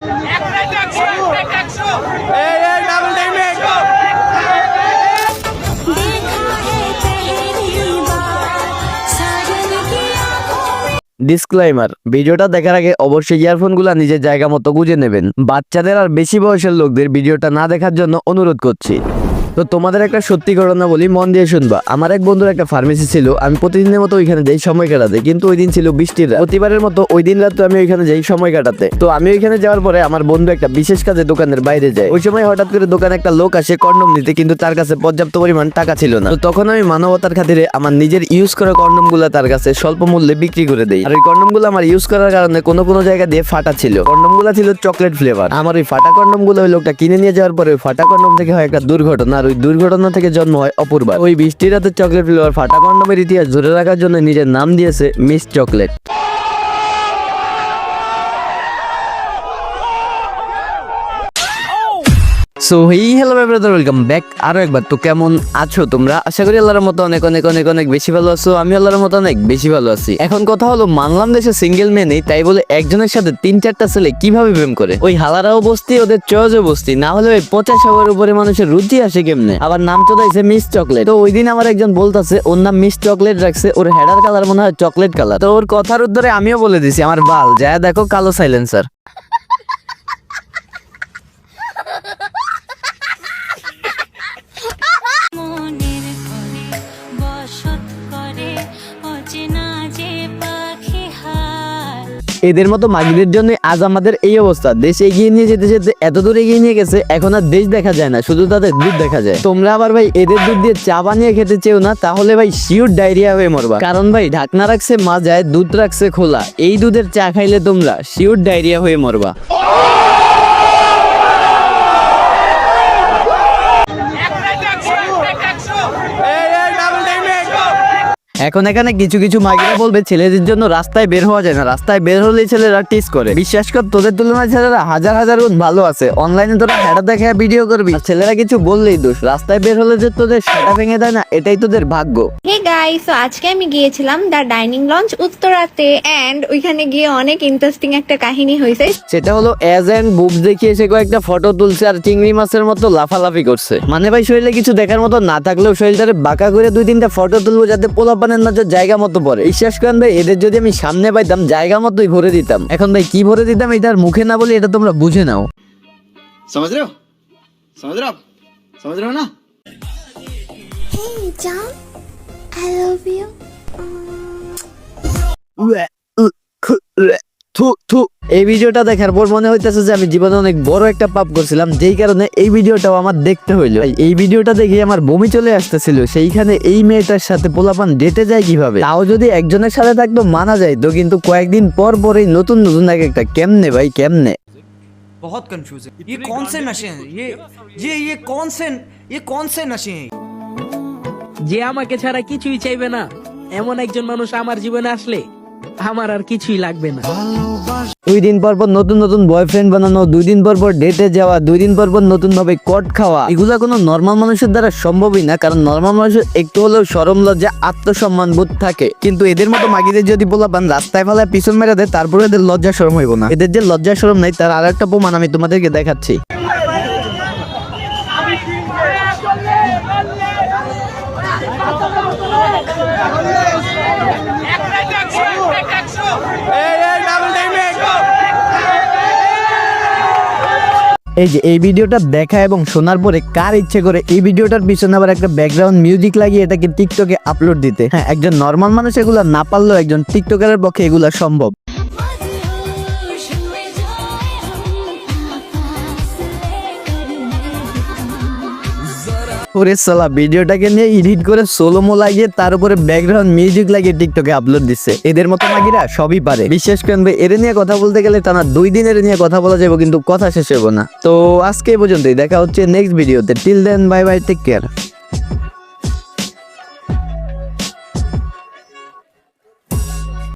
Disclaimer, ভিডিওটা দেখার আগে অবশ্যই ইয়ারফোনগুলো নিজের জায়গা মতো গুঁজে নেবেন। বাচ্চাদের আর বেশি বয়সের লোকদের ভিডিওটা না দেখার জন্য অনুরোধ করছি। তো তোমাদের একটা সত্যি ঘটনা বলি, মন দিয়ে শুনবা। আমার এক বন্ধুর একটা ফার্মেসি ছিল, আমি প্রতিদিনের মতো ওইখানে যাই সময় কাটাতে, কিন্তু ওই দিন ছিল বৃষ্টির রাত। প্রতিবারের মতো ওই দিন রাত আমি ওইখানে যাই সময় কাটাতে। তো আমি ওইখানে যাওয়ার পরে আমার বন্ধু একটা বিশেষ কাজে দোকানের বাইরে যায়। ওই সময় হঠাৎ করে দোকানে একটা লোক আসে কন্ডম নিতে, কিন্তু তার কাছে পর্যাপ্ত পরিমাণ টাকা ছিল না। তো তখন আমি মানবতার খাতিরে আমার নিজের ইউজ করা কন্ডম গুলা তার কাছে স্বল্প মূল্যে বিক্রি করে দেই। আর ওই কন্ডম গুলো আমার ইউজ করার কারণে কোনো জায়গা দিয়ে ফাটা ছিল। কন্ডম গুলা ছিল চকলেট ফ্লেভার। আমার ওই ফাটা কন্ডম গুলো ওই লোকটা কিনে নিয়ে যাওয়ার পরে ওই ফাটা কন্ডম থেকে হয় একটা দুর্ঘটনা, আর ওই দুর্ঘটনা থেকে জন্ম হয় অপূর্বা। ওই বৃষ্টির রাতে চকলেট ফ্লেভার ফাটা কন্ডমের ইতিহাস ধরে রাখার জন্য নিজের নাম দিয়েছে miss chocolate. So hello brother, welcome back আরো একবার। তো কেমন আছো তোমরা? আশা করি আল্লাহর মতো অনেক অনেক অনেক অনেক বেশি ভালো আছো। আমি আল্লাহর মতো অনেক বেশি ভালো আছি। এখন কথা হলো, মানলাম দেশে সিঙ্গেল মেয়ে নেই, তাই বলে একজনের সাথে 3-4টা ছেলে কিভাবে প্রেম করে? ওই হালারাও বস্তি, ওদের চয়েজও বস্তি, না হলে ওই 50 উপরে মানুষের রুচি আসে কেমনে? আবার নাম তো দিয়েছে মিস চকলেট। তো ওই দিন আমার একজন বলতেছে ওর নাম মিস চকলেট রাখছে, ওর হেডার কালার মনে হয় চকলেট কালার। তো ওর কথার উত্তরে আমিও বলে দিছি আমার বাল যায় দেখো কালো সাইলেন্সার। এদের মতো মাগিদের জন্য আজ আমাদের এই অবস্থা। দেশ এগিয়ে নিয়ে যেতে যেতে এত দূর এগিয়ে নিয়ে গেছে, এখন আর দেশ দেখা যায় না, শুধু তাদের দুধ দেখা যায়। তোমরা আবার ভাই এদের দুধ দিয়ে চা বানিয়ে খেতে চেও না, তাহলে ভাই শিওর ডায়রিয়া হয়ে মরবা। কারণ ভাই ঢাকনা রাখছে মাজায়, দুধ রাখছে খোলা। এই দুধের চা খাইলে তোমরা শিওর ডায়রিয়া হয়ে মরবা। এখন এখানে কিছু কিছু মাগিরা বলবে ছেলেদের জন্য রাস্তায় বের হওয়া যায় না, রাস্তায় বের হলেই ছেলেরা টিস করে। বিশ্বাস কর, তোদের তুলনায় ছেলেরা হাজার হাজার গুণ ভালো আছে। অনলাইনে তোরা হেডা দেখে ভিডিও করবি, ছেলেরা কিছু বললেই দোষ। রাস্তায় বের হলে যে তোদের সেটা ভেঙে দেয় না, এটাই তোদের ভাগ্য। হে গাইস, সো আজকে আমি গিয়েছিলাম দা ডাইনিং লঞ্চ উত্তরাতে, এন্ড ওইখানে গিয়ে অনেক ইন্টারেস্টিং একটা কাহিনী হয়েছে। সেটা হলো এজ এন্ড বুবস দেখিয়ে সে কয়েকটা ফটো তুলছে আর চিংড়ি মাছের মতো লাফালাফি করছে। মানে ভাই শরীরে কিছু দেখার মতো না থাকলেও শরীরটারে বাঁকা করে 2-3টা ফটো তুলবো যাতে পোলাপানের নজর জায়গা মতো পড়ে। বিশ্বাস করেন ভাই, এদের যদি আমি সামনে পাইতাম জায়গা মতোই ভরে দিতাম। এখন ভাই কি ভরে দিতাম এটার মুখে না বলি, এটা তোমরা বুঝে নাও। समझ रहे हो ना? Hey John, I love you. এই ভিডিওটা দেখার পর মনে হইতেছে যে আমি জীবনে অনেক বড় একটা পাপ করছিলাম, যেই কারণে এই ভিডিওটাও আমার দেখতে হইলো। এই ভিডিওটা দেখে আমার বমি চলে আসতেছিল। সেইখানে এই মেয়েটার সাথে পোলাপান ডেটে যায় কিভাবে? তাও যদি একজনের সাথে থাকতো মানা যায় তো, কিন্তু কয়েকদিন পর পরেই নতুন নতুন এক একটা। কেমনে ভাই কেমনে? बहुत कंफ्यूज है। ये कौन से नशे हैं? ये कौन से नशे हैं? যে আমাকে ছাড়া কিছুই চাইবে না, এমন একজন মানুষ আমার জীবনে আসলে আমার আর কিছুই লাগবে না। 2 দিন পর পর নতুন নতুন বয়ফ্রেন্ড বানানো, 2 দিন পর পর ডেটে যাওয়া, 2 দিন পর পর নতুন ভাবে কট খাওয়া, এগুলা কোনো নর্মাল মানুষের দ্বারা সম্ভবই না। কারণ নর্মাল মানুষের একটু হলেও শরম লজ্জা আত্মসম্মান বোধ থাকে। কিন্তু এদের মতো মাগিদের যদি পোলাপান রাস্তায় ফেলায় পিছন মেরে দেয়, তারপরে এদের লজ্জা শরম হইব না। এদের যে লজ্জা শরম নাই তার আর একটা প্রমাণ আমি তোমাদেরকে দেখাচ্ছি। এই যে এই ভিডিওটা দেখা এবং শোনার পরে কার ইচ্ছে করে এই ভিডিওটার পিছনে আবার একটা ব্যাকগ্রাউন্ড মিউজিক লাগিয়ে এটাকে টিকটকে আপলোড দিতে? হ্যাঁ, একজন নর্মাল মানুষ এগুলা না পারলেও একজন টিকটকারের পক্ষে এগুলা সম্ভব। ওরে সালা, ভিডিওটাকে নিয়ে এডিট করে সোলোমো লাগিয়ে তার উপরে ব্যাকগ্রাউন্ড মিউজিক লাগিয়ে টিকটকে আপলোড দিচ্ছে। এদের মতো মাগিরা সবই পারে। বিশ্বাস করেন ভাই, এর নিয়ে কথা বলতে গেলে টানা 2 দিন এর নিয়ে কথা বলা যাবে, কিন্তু কথা শেষ হবে না। তো আজকে এই পর্যন্তই, দেখা হচ্ছে নেক্সট ভিডিওতে। Till then bye bye, take care.